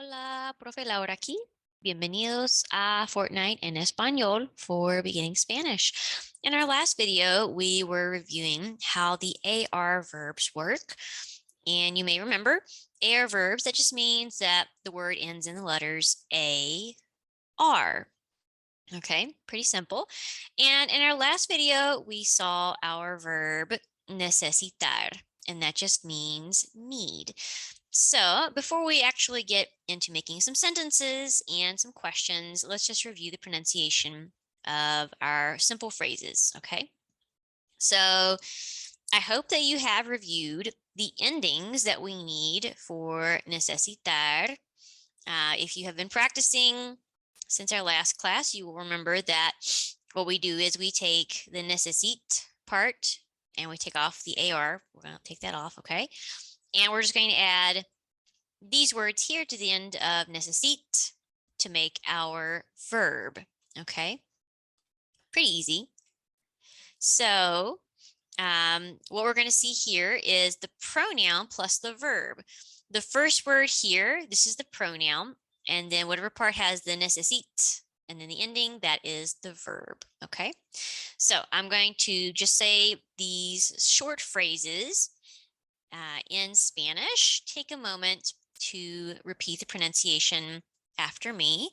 Hola, profe Laura aquí. Bienvenidos a Fortnite en español for Beginning Spanish. In our last video, we were reviewing how the AR verbs work. And you may remember AR verbs, that just means that the word ends in the letters A, R. Okay, pretty simple. And in our last video, we saw our verb necesitar, and that just means need. So before we actually get into making some sentences and some questions, let's just review the pronunciation of our simple phrases, okay? So I hope that you have reviewed the endings that we need for necesitar. If you have been practicing since our last class, you will remember that what we do is we take the necesite part and we take off the AR. We're going to take that off, okay? And we're just going to add these words here to the end of necesite to make our verb, okay? Pretty easy. So what we're going to see here is the pronoun plus the verb. The first word here, this is the pronoun, and then whatever part has the necesite, and then the ending, that is the verb, okay? So I'm going to just say these short phrases in Spanish. Take a moment to repeat the pronunciation after me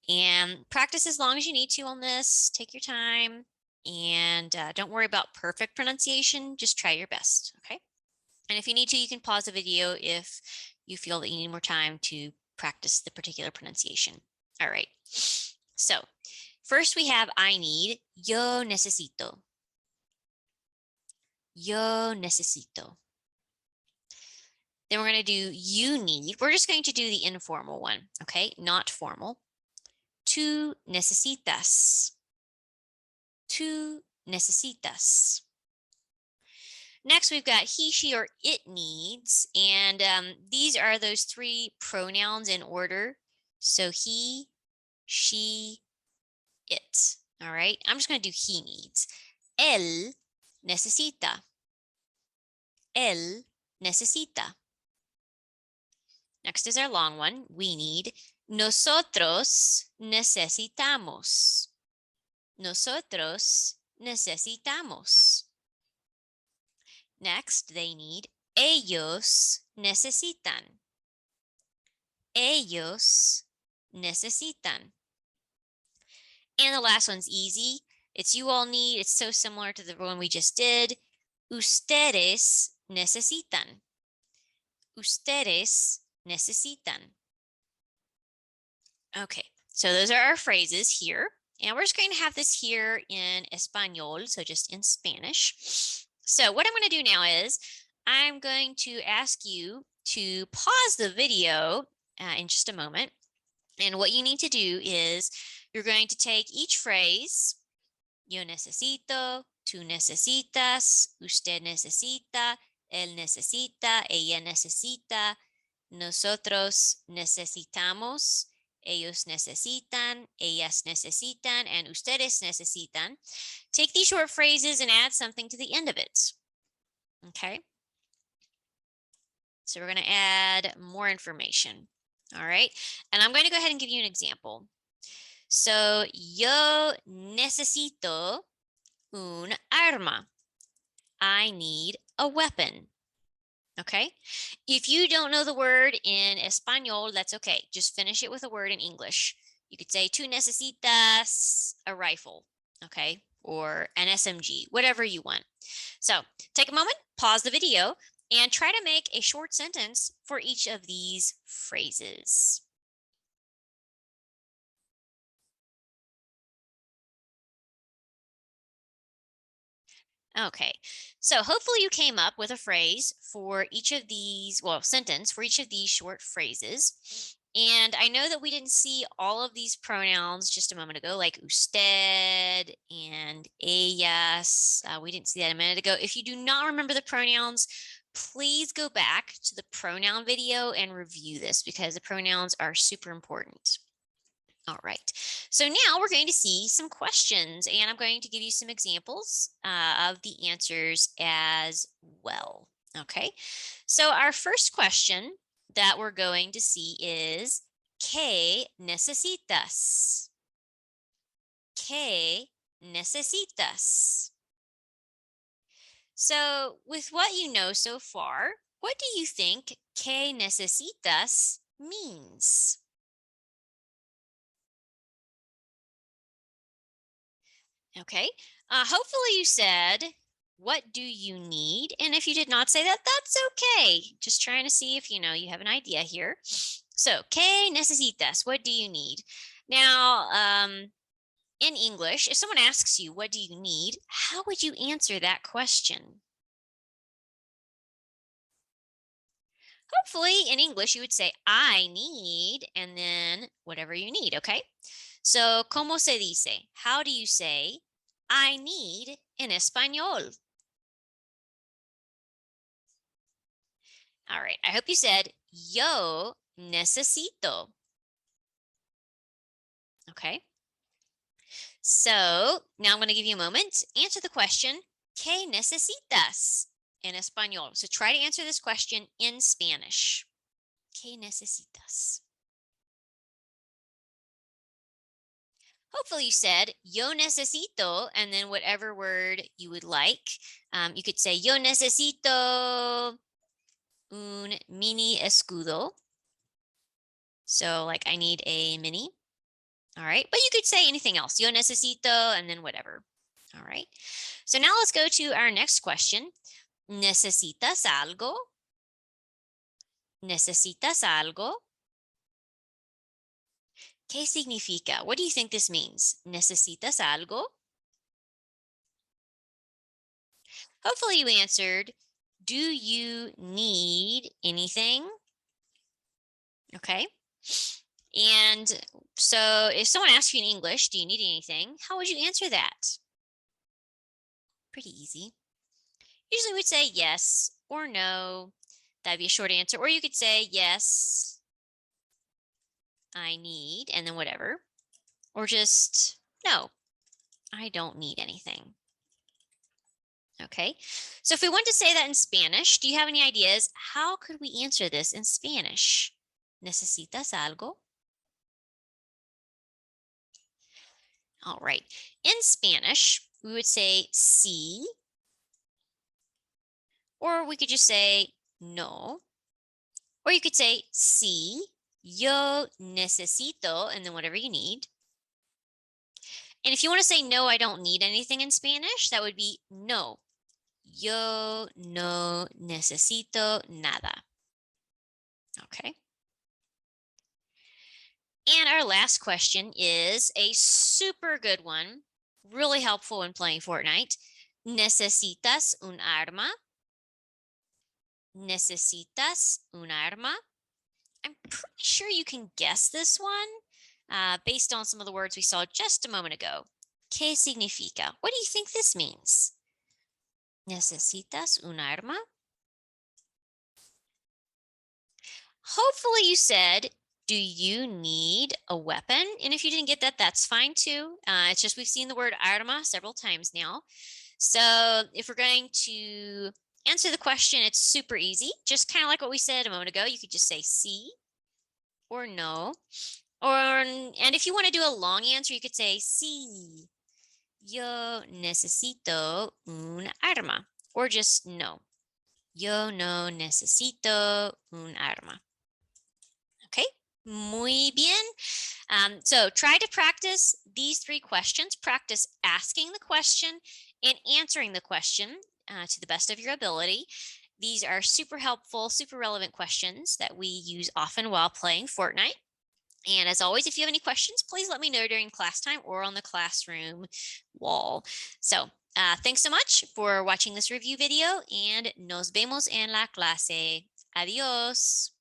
and practice as long as you need to on this. Take your time and don't worry about perfect pronunciation. Just try your best, okay? And if you need to, you can pause the video if you feel that you need more time to practice the particular pronunciation. All right. So first we have I need, yo necesito. Yo necesito. Then we're going to do you need. We're just going to do the informal one, okay? Not formal. Tú necesitas. Tú necesitas. Next, we've got he, she, or it needs. And these are those three pronouns in order. So he, she, it. All right. I'm just going to do he needs. Él necesita. Él necesita. Next is our long one. We need. Nosotros necesitamos. Nosotros necesitamos. Next, they need. Ellos necesitan. Ellos necesitan. And the last one's easy. It's you all need. It's so similar to the one we just did. Ustedes necesitan. Ustedes necesitan. Okay, so those are our phrases here. And we're just going to have this here in español, so just in Spanish. So what I'm going to do now is I'm going to ask you to pause the video in just a moment. And what you need to do is you're going to take each phrase, yo necesito, tú necesitas, usted necesita, él necesita, ella necesita, nosotros necesitamos, ellos necesitan, ellas necesitan, and ustedes necesitan. Take these short phrases and add something to the end of it. Okay. So we're going to add more information. All right. And I'm going to go ahead and give you an example. So, yo necesito un arma. I need a weapon. Okay. If you don't know the word in español, that's okay. Just finish it with a word in English. You could say, tú necesitas a rifle. Okay. Or an SMG, whatever you want. So take a moment, pause the video, and try to make a short sentence for each of these phrases. Okay, so hopefully you came up with a phrase for each of these, well, sentence for each of these short phrases. And I know that we didn't see all of these pronouns just a moment ago, like usted and ellas. We didn't see that a minute ago. If you do not remember the pronouns, please go back to the pronoun video and review this because the pronouns are super important. All right, so now we're going to see some questions and I'm going to give you some examples of the answers as well. Okay, so our first question that we're going to see is ¿qué necesitas? ¿Qué necesitas? So, with what you know so far, what do you think ¿qué necesitas means? Okay. Hopefully you said, what do you need? And if you did not say that, that's okay. Just trying to see if you have an idea here. So, ¿qué necesitas? What do you need? Now, in English, if someone asks you, what do you need? How would you answer that question? Hopefully in English, you would say, I need, and then whatever you need, okay? So, ¿cómo se dice? How do you say, I need in español? All right, I hope you said, yo necesito. Okay. So, now I'm going to give you a moment to answer the question, ¿qué necesitas? In español. So try to answer this question in Spanish. ¿Qué necesitas? Hopefully you said, yo necesito, and then whatever word you would like. You could say, yo necesito un mini escudo. So like I need a mini. All right, but you could say anything else. Yo necesito, and then whatever. All right. So now let's go to our next question. ¿Necesitas algo? ¿Necesitas algo? ¿Qué significa? What do you think this means? ¿Necesitas algo? Hopefully you answered, do you need anything? Okay. And so if someone asks you in English, do you need anything? How would you answer that? Pretty easy. Usually we'd say yes or no. That'd be a short answer. Or you could say, yes, I need, and then whatever. Or just, no, I don't need anything. Okay, so if we want to say that in Spanish, do you have any ideas? How could we answer this in Spanish? ¿Necesitas algo? All right, in Spanish, we would say sí, or we could just say no, or you could say sí, yo necesito, and then whatever you need. And if you want to say no, I don't need anything in Spanish, that would be no. Yo no necesito nada. Okay. And our last question is a super good one, really helpful when playing Fortnite. ¿Necesitas un arma? ¿Necesitas un arma? I'm pretty sure you can guess this one based on some of the words we saw just a moment ago. ¿Qué significa? What do you think this means? ¿Necesitas un arma? Hopefully you said, do you need a weapon? And if you didn't get that, that's fine too. It's just we've seen the word arma several times now. So if we're going to answer the question, it's super easy. Just kind of like what we said a moment ago. You could just say sí or no. And if you want to do a long answer, you could say sí, yo necesito un arma. Or just no, yo no necesito un arma. Okay, muy bien. So try to practice these 3 questions. Practice asking the question and answering the question to the best of your ability. These are super helpful, super relevant questions that we use often while playing Fortnite. And as always, if you have any questions, please let me know during class time or on the classroom wall. So thanks so much for watching this review video, and nos vemos en la clase. Adiós.